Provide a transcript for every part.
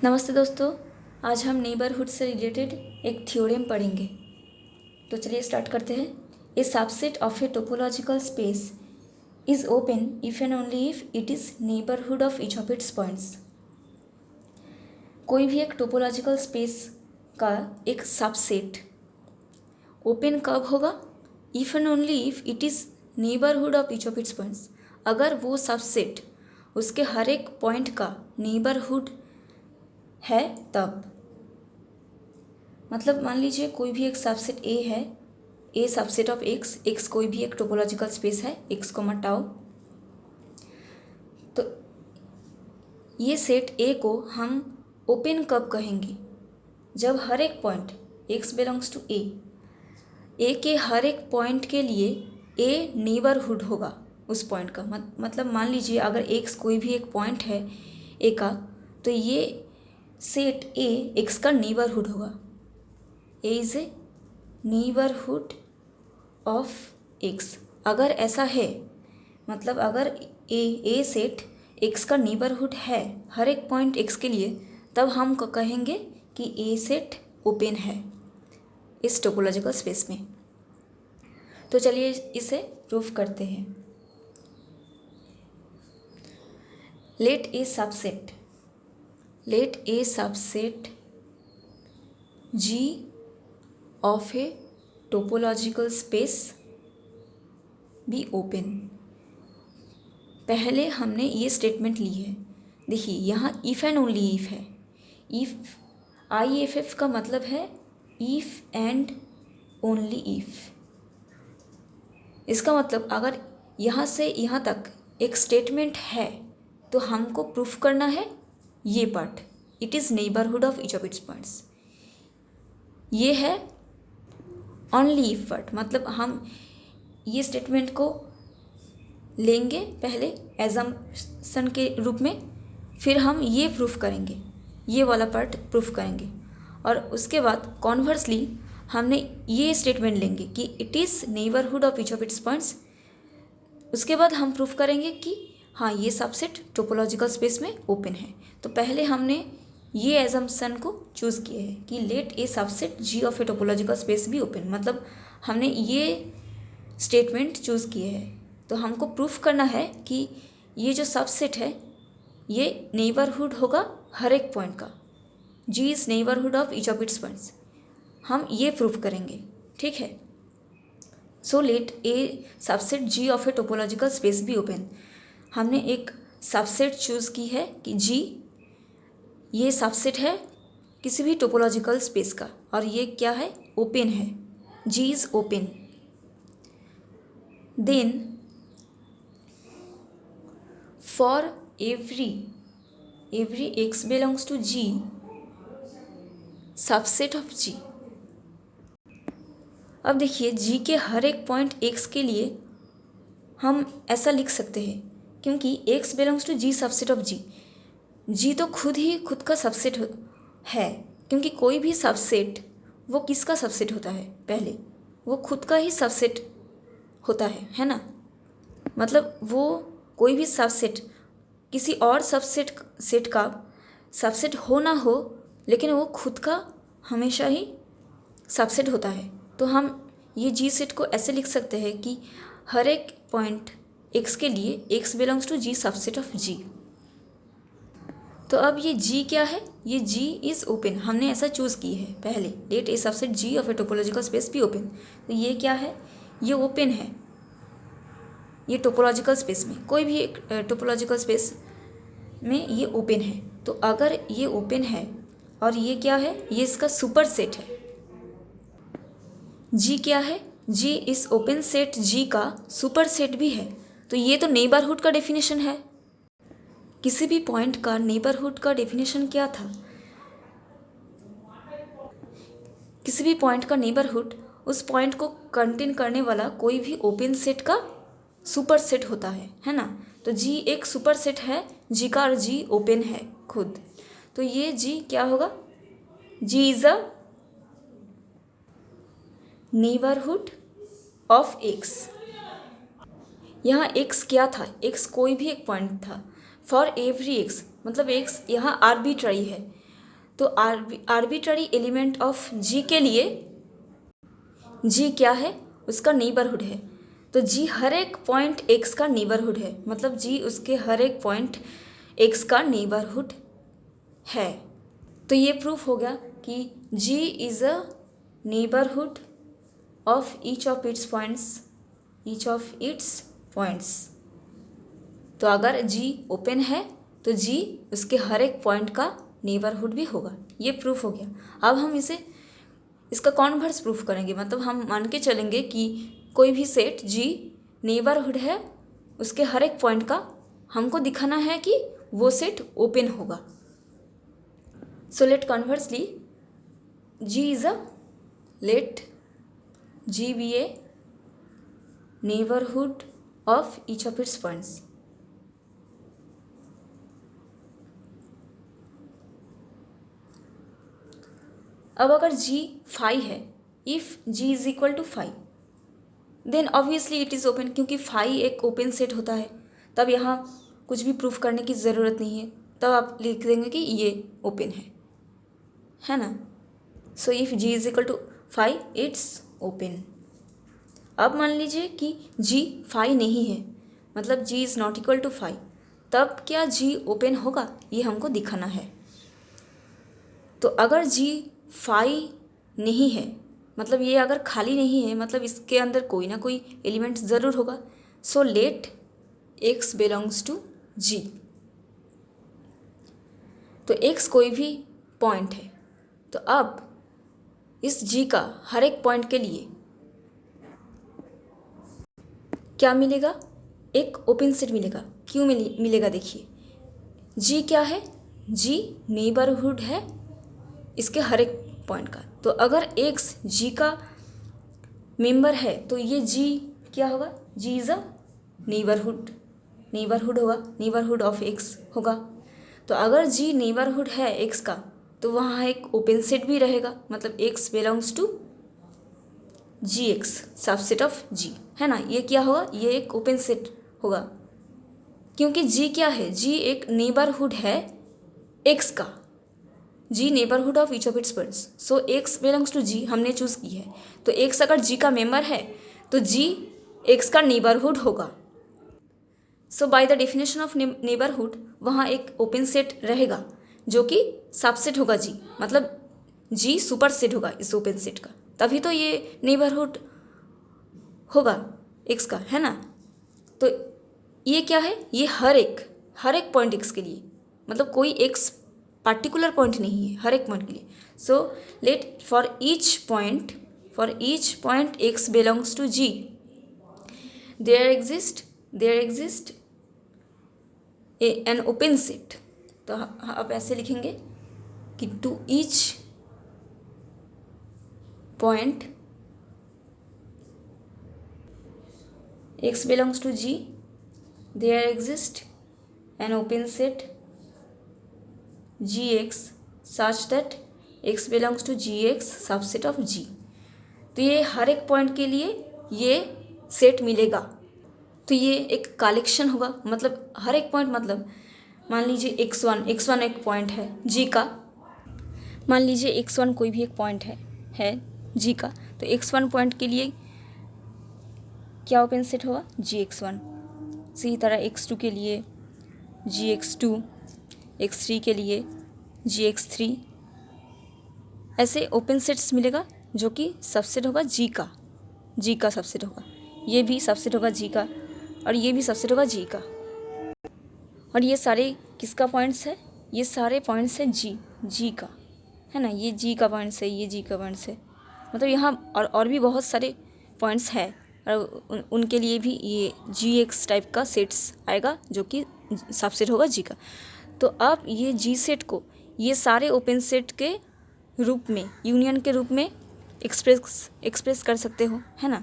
नमस्ते दोस्तों, आज हम नेबरहुड से रिलेटेड एक थ्योरम पढ़ेंगे। तो चलिए स्टार्ट करते हैं। A subset of a topological space is open if and only if it is neighbourhood of each of its points. कोई भी एक टोपोलॉजिकल स्पेस का एक सबसेट ओपन कब होगा? If and only if it is neighbourhood of each of its points. अगर वो subset उसके हर एक पॉइंट का नेबरहुड है तब। मतलब मान लीजिए कोई भी एक सबसेट ए है, ए सबसेट ऑफ एक्स कोई भी एक टोपोलॉजिकल स्पेस है एक्स को टाउ। तो ये सेट ए को हम ओपन कब कहेंगे? जब हर एक पॉइंट एक्स बिलोंग्स टू ए के हर एक पॉइंट के लिए ए नेबरहुड होगा उस पॉइंट का। मतलब मान लीजिए अगर एक्स कोई भी एक पॉइंट है ए का, तो ये सेट ए एक्स का नेबरहुड होगा। A is a neighbourhood of x. अगर ऐसा है, मतलब अगर ए सेट एक्स का नेबरहुड है हर एक पॉइंट एक्स के लिए, तब हम कहेंगे कि ए सेट ओपन है इस टोपोलॉजिकल स्पेस में। तो चलिए इसे प्रूफ करते हैं। Let a subset G of a topological space be open। पहले हमने ये स्टेटमेंट ली है। देखिए यहाँ इफ़ एंड ओनली इफ़ है। इफ़ IFF का मतलब है इफ़ एंड ओनली इफ़। इसका मतलब अगर यहाँ से यहाँ तक एक स्टेटमेंट है तो हमको प्रूफ करना है ये part, it is neighbourhood of each of its points. ये है ओनली इफ पार्ट। मतलब हम ये स्टेटमेंट को लेंगे पहले एजम्पशन के रूप में, फिर हम ये प्रूफ करेंगे, ये वाला पार्ट प्रूफ करेंगे, और उसके बाद कॉन्वर्सली हमने ये स्टेटमेंट लेंगे कि it is neighbourhood of each of its points. उसके बाद हम प्रूफ करेंगे कि हाँ ये सबसेट टोपोलॉजिकल स्पेस में ओपन है। तो पहले हमने ये एजम्पशन को चूज़ किया है कि let a subset G of a topological space be open. मतलब हमने ये स्टेटमेंट चूज़ किए है, तो हमको प्रूफ करना है कि ये जो सबसेट है ये नेबरहुड होगा हर एक पॉइंट का। G is neighbourhood of each of its points. हम ये प्रूफ करेंगे, ठीक है। So let a subset G of a topological space be open. हमने एक सबसेट चूज़ की है कि G ये सबसेट है किसी भी टोपोलॉजिकल स्पेस का, और ये क्या है? ओपन है। G is open. Then for every x belongs to G subset of G। अब देखिए G के हर एक पॉइंट x के लिए हम ऐसा लिख सकते हैं, क्योंकि x belongs to G subset of G तो खुद का सबसेट है। क्योंकि कोई भी सबसेट वो किसका सबसेट होता है? पहले वो खुद का ही सबसेट होता है ना। मतलब वो कोई भी सबसेट किसी और सेट का सबसेट हो ना हो, लेकिन वो खुद का हमेशा ही सबसेट होता है। तो हम ये G सेट को ऐसे लिख सकते हैं कि हर एक पॉइंट x के लिए x belongs to G subset of G। तो अब ये G क्या है? ये G इज़ ओपन। हमने ऐसा चूज़ की है पहले, let a subset G of a topological space be open. तो ये क्या है? ये ओपन है। ये टोपोलॉजिकल स्पेस में, कोई भी एक टोपोलॉजिकल स्पेस में ये ओपन है। तो अगर ये ओपन है और ये क्या है? ये इसका सुपर सेट है। G क्या है? G इस ओपन सेट G का सुपर सेट भी है। तो ये तो नेबरहुड का डेफिनेशन है। किसी भी पॉइंट का नेबरहुड का डेफिनेशन क्या था? किसी भी पॉइंट का नेबरहुड उस पॉइंट को कंटेन करने वाला कोई भी ओपन सेट का सुपर सेट होता है ना। तो G एक सुपर सेट है G का, और G ओपन है खुद। तो ये G क्या होगा? G is a neighbourhood of x। यहाँ x क्या था? x कोई भी एक पॉइंट था। फॉर एवरी x, मतलब x यहाँ आर्बिट्ररी है। तो आर्बिट्ररी एलिमेंट ऑफ जी के लिए जी क्या है, उसका नेबरहुड है। तो जी हर एक पॉइंट एक्स का नेबरहुड है, मतलब जी उसके हर एक पॉइंट एक्स का नेबरहुड है। तो ये प्रूफ हो गया कि G is a neighbourhood of each of its points. तो अगर जी ओपन है तो जी उसके हर एक पॉइंट का नेबरहुड भी होगा। ये प्रूफ हो गया। अब हम इसका कॉन्वर्स प्रूफ करेंगे, मतलब हम मान के चलेंगे कि कोई भी सेट जी नेबरहुड है, उसके हर एक पॉइंट का हमको दिखाना है कि वो सेट ओपन होगा। So conversely let G be a neighbourhood of each of its points. अब अगर g 5 है, if g is equal to 5 then obviously it is open, क्योंकि 5 एक ओपन सेट होता है। तब यहाँ कुछ भी प्रूफ करने की ज़रूरत नहीं है, तब आप लिख देंगे कि ये ओपन है ना। So if g is equal to 5 it's open. अब मान लीजिए कि g 5 नहीं है, मतलब g is not equal to 5, तब क्या g ओपन होगा, ये हमको दिखाना है। तो अगर g 5 नहीं है, मतलब ये अगर खाली नहीं है, मतलब इसके अंदर कोई ना कोई एलिमेंट ज़रूर होगा। So let x belongs to g। तो x कोई भी पॉइंट है, तो अब इस g का हर एक पॉइंट के लिए क्या मिलेगा, एक ओपन सेट मिलेगा। क्यों मिलेगा, देखिए g क्या है, g नेबरहुड है इसके हर एक पॉइंट का। तो अगर x g का मेंबर है तो ये g क्या होगा, g इज़ अ नेबरहुड होगा, नेबरहुड ऑफ x होगा। तो अगर g नेबरहुड है x का, तो वहाँ एक ओपन सेट भी रहेगा, मतलब x belongs to gx subset of g, है ना। ये क्या होगा, ये एक ओपन सेट होगा, क्योंकि g क्या है, g एक नेबरहुड है x का, g neighbourhood of each of its points. So x belongs to g हमने चूज़ की है, तो x अगर g का मेंबर है तो g x का नेबरहुड होगा। So by the definition of neighbourhood वहाँ एक ओपन सेट रहेगा जो कि सबसेट होगा g, मतलब g सुपर सेट होगा इस ओपन सेट का, तभी तो ये नेबरहुड होगा x का, है ना। तो ये क्या है, ये हर एक पॉइंट x के लिए, मतलब कोई x पार्टिकुलर पॉइंट नहीं है, हर एक पॉइंट के लिए। So let for each point x belongs to g there exist an open set. तो आप ऐसे लिखेंगे कि to each point x belongs to g there exist an open set gx such that x belongs to gx subset of g। तो ये हर एक point के लिए ये सेट मिलेगा, तो ये एक कलेक्शन होगा, मतलब हर एक पॉइंट, मतलब मान लीजिए x1 एक पॉइंट है g का, मान लीजिए x1 कोई भी एक पॉइंट है g का, तो x1 पॉइंट के लिए क्या ओपन सेट होगा, gx1। इसी तरह x2 के लिए gx2, x3 के लिए gx3, ऐसे ओपन सेट्स मिलेगा जो कि सबसेट होगा g का सबसेट होगा, ये भी सबसेट होगा g का, और ये भी सबसेट होगा g का। और ये सारे किसका पॉइंट्स है, ये सारे पॉइंट्स है g का, है ना। ये g का पॉइंट्स है, ये g का पॉइंट्स है, मतलब यहाँ और भी बहुत सारे पॉइंट्स है, और उनके लिए भी ये gx टाइप का सेट्स आएगा जो कि सबसेट होगा g का। तो आप ये g सेट को ये सारे ओपन सेट के रूप में, यूनियन के रूप में एक्सप्रेस कर सकते हो, है ना।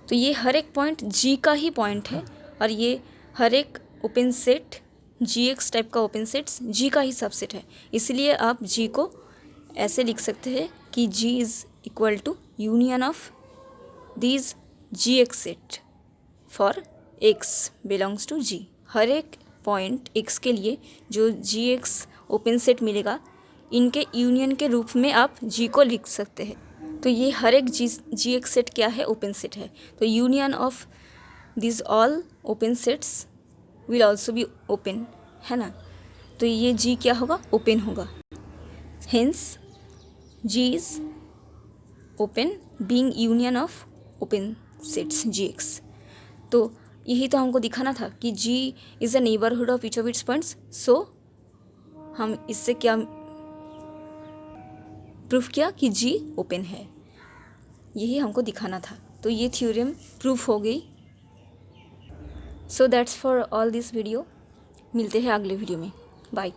तो ये हर एक पॉइंट g का ही पॉइंट है, और ये हर एक ओपन सेट gx टाइप का ओपन सेट्स g का ही सबसेट है। इसलिए आप g को ऐसे लिख सकते हैं कि g is equal to union of these gx set for x belongs to g। हर एक पॉइंट x के लिए जो gx ओपन सेट मिलेगा, इनके यूनियन के रूप में आप जी को लिख सकते हैं। तो ये हर एक जी एक सेट क्या है, ओपन सेट है। तो union of this all open sets will also be open, है ना। तो ये जी क्या होगा, ओपन होगा। Hence G is open being union of open sets G x. तो यही तो हमको दिखाना था कि G is a neighbourhood of each of its points. So हम इससे क्या प्रूफ किया कि जी ओपन है, यही हमको दिखाना था। तो ये थ्योरम प्रूफ हो गई। So that's for all this video. मिलते हैं अगले वीडियो में। बाय।